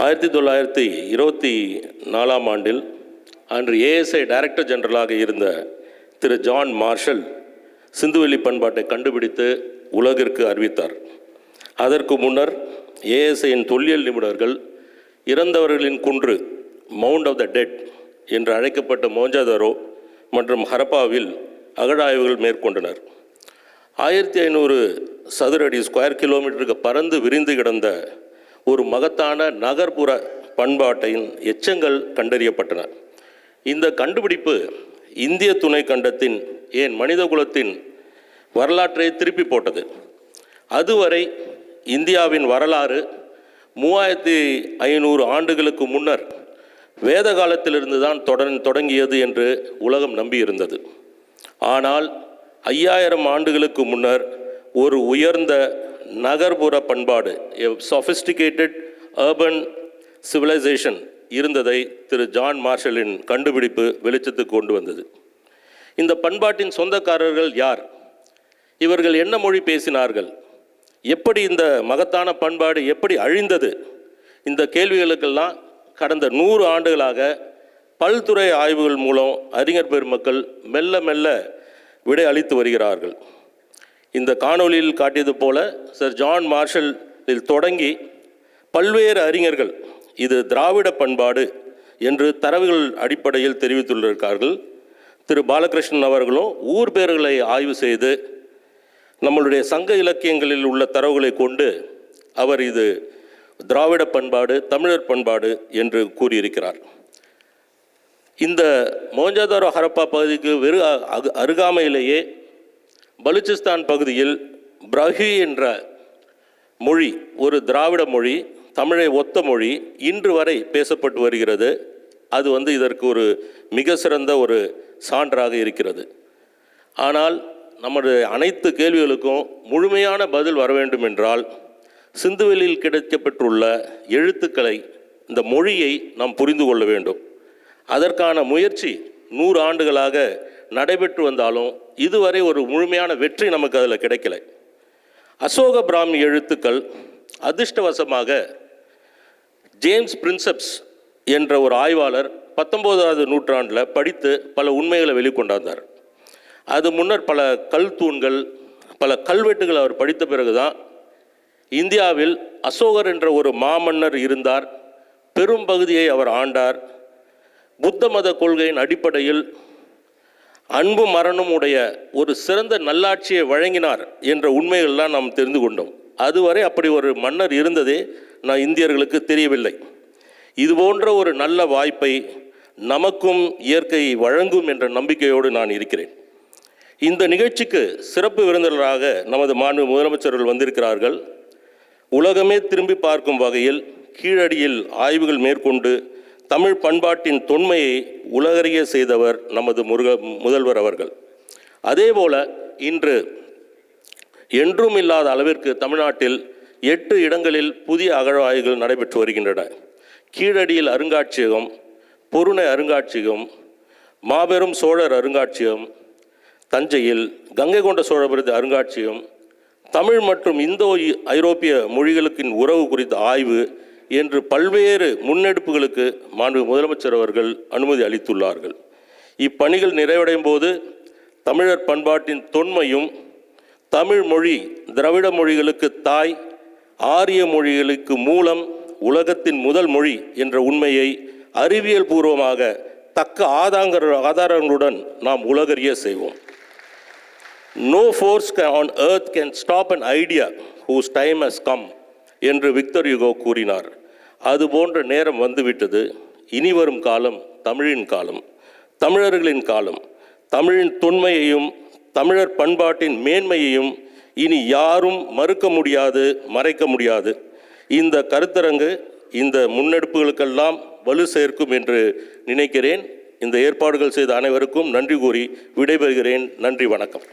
1924ஆம் ஆண்டில் அன்று ASI director ஜெனரலாக இருந்த திரு ஜான் மார்ஷல் சிந்துவெளி பண்பாட்டை கண்டுபிடித்து உலகிற்கு அறிவித்தார். அதற்கு முன்னர் ஏஎஸ்ஐயின் தொல்லியல் நிபுணர்கள் இறந்தவர்களின் குன்று மவுண்ட் ஆஃப் த டெட் என்று அழைக்கப்பட்ட மோஞ்சதாரோ மற்றும் ஹரப்பாவில் அகழாய்வுகள் மேற்கொண்டனர். 1500 சதுர அடி ஸ்கொயர் கிலோமீட்டருக்கு பறந்து விரிந்து கிடந்த ஒரு மகத்தான நகர்ப்புற பண்பாட்டின் எச்சங்கள் கண்டறியப்பட்டன. இந்த கண்டுபிடிப்பு இந்திய துணை கண்டத்தின் ஏன் மனித குலத்தின் வரலாற்றை திருப்பி போட்டது. அதுவரை இந்தியாவின் வரலாறு 3500 ஆண்டுகளுக்கு முன்னர் வேத காலத்திலிருந்து தான் தொடங்கியது என்று உலகம் நம்பியிருந்தது. ஆனால் 5000 ஆண்டுகளுக்கு முன்னர் ஒரு உயர்ந்த நகர்ப்புற பண்பாடு, சொஃபிஸ்டிகேட்டட் அர்பன் சிவிலைசேஷன் இருந்ததை திரு ஜான் மார்ஷலின் கண்டுபிடிப்பு வெளிச்சத்துக்கு கொண்டு வந்தது. இந்த பண்பாட்டின் சொந்தக்காரர்கள் யார்? இவர்கள் என்ன மொழி பேசினார்கள்? எப்படி இந்த மகத்தான பண்பாடு எப்படி அழிந்தது? இந்த கேள்விகளுக்கெல்லாம் கடந்த 100 ஆண்டுகளாக பல்துறை ஆய்வுகள் மூலம் அறிஞர் பெருமக்கள் மெல்ல மெல்ல விடை அளித்து வருகிறார்கள். இந்த காணொலியில் காட்டியது போல சர் ஜான் மார்ஷலில் தொடங்கி பல்வேறு அறிஞர்கள் இது திராவிட பண்பாடு என்று தரவுகள் அடிப்படையில் தெரிவித்துள்ளார்கள். திரு பாலகிருஷ்ணன் அவர்களும் ஊர் பெயர்களை ஆய்வு செய்து நம்மளுடைய சங்க இலக்கியங்களில் உள்ள தரவுகளை கொண்டு அவர் இது திராவிட பண்பாடு, தமிழர் பண்பாடு என்று கூறியிருக்கிறார். இந்த மோஞ்சதாரோ ஹரப்பா பகுதிக்கு அருகாமையிலேயே பலுச்சிஸ்தான் பகுதியில் பிரஹி என்ற மொழி, ஒரு திராவிட மொழி, தமிழை ஒத்த மொழி இன்று வரை பேசப்பட்டு வருகிறது. அது இதற்கு ஒரு மிக சிறந்த ஒரு சான்றாக இருக்கிறது. ஆனால் நம்முடைய அனைத்து கேள்விகளுக்கும் முழுமையான பதில் வர வேண்டும் என்றால் சிந்துவெளியில் கிடைக்கப்பெற்றுள்ள எழுத்துக்களை, இந்த மொழியை நாம் புரிந்து கொள்ள வேண்டும். அதற்கான முயற்சி 100 ஆண்டுகளாக நடைபெற்று வந்தாலும் இதுவரை ஒரு முழுமையான வெற்றி நமக்கு அதில் கிடைக்கல. அசோக பிராமி எழுத்துக்கள் அதிர்ஷ்டவசமாக ஜேம்ஸ் பிரின்சப்ஸ் என்ற ஒரு ஆய்வாளர் 19ஆவது நூற்றாண்டில் படித்து பல உண்மைகளை வெளிக்கொண்டாந்தார். அது முன்னர் பல கல் தூண்கள், பல கல்வெட்டுகள் அவர் படித்த பிறகுதான் இந்தியாவில் அசோகர் என்ற ஒரு மாமன்னர் இருந்தார், பெரும் பகுதியை அவர் ஆண்டார், புத்த மத கொள்கையின் அடிப்படையில் அன்பு மரணம் உடைய ஒரு சிறந்த நல்லாட்சியை வழங்கினார் என்ற உண்மைகள்லாம் நாம் தெரிந்து கொண்டோம். அதுவரை அப்படி ஒரு மன்னர் இருந்ததே இந்தியர்களுக்கு தெரியவில்லை. இதுபோன்ற ஒரு நல்ல வாய்ப்பை நமக்கும் இயற்கை வழங்கும் என்ற நம்பிக்கையோடு நான் இருக்கிறேன். இந்த நிகழ்ச்சிக்கு சிறப்பு விருந்தினராக நமது மாண்பு முதலமைச்சர்கள் வந்திருக்கிறார்கள். உலகமே திரும்பி பார்க்கும் வகையில் கீழடியில் ஆய்வுகள் மேற்கொண்டு தமிழ் பண்பாட்டின் தொன்மையை உலகறிய செய்தவர் நமது முதல்வர் அவர்கள். அதேபோல இன்று என்றும் இல்லாத அளவிற்கு தமிழ்நாட்டில் 8 இடங்களில் புதிய அகழ்வாய்வுகள் நடைபெற்று வருகின்றன. கீழடியில் அருங்காட்சியகம், பொருணை அருங்காட்சியகம், மாபெரும் சோழர் அருங்காட்சியகம், தஞ்சையில் கங்கை கொண்ட சோழபுரத்து அருங்காட்சியகம், தமிழ் மற்றும் இந்தோ ஐரோப்பிய மொழிகளுக்கின் உறவு குறித்த ஆய்வு என்று பல்வேறு முன்னெடுப்புகளுக்கு மாண்பு முதலமைச்சர் அவர்கள் அனுமதி அளித்துள்ளார்கள். இப்பணிகள் நிறைவடையும் போது தமிழர் பண்பாட்டின் தொன்மையும், தமிழ் மொழி திராவிட மொழிகளுக்கு தாய், ஆரிய மொழிகளுக்கு மூலம், உலகத்தின் முதல் மொழி என்ற உண்மையை அறிவியல் பூர்வமாக தக்க ஆதாரங்களுடன் நாம் உலகறிய செய்வோம். No force on earth can stop an idea whose time has come என்று விக்டர் யுகோ கூறினார். அதுபோன்ற நேரம் வந்துவிட்டது. இனி வரும் காலம் தமிழின் காலம், தமிழர்களின் காலம். தமிழின் தொன்மையையும் தமிழர் பண்பாட்டின் மேன்மையையும் இனி யாரும் மறுக்க முடியாது, மறைக்க முடியாது. இந்த கருத்தரங்கு இந்த முன்னெடுப்புகளுக்கெல்லாம் வலு சேர்க்கும் என்று நினைக்கிறேன். இந்த ஏற்பாடுகள் செய்த அனைவருக்கும் நன்றி கூறி விடைபெறுகிறேன். நன்றி, வணக்கம்.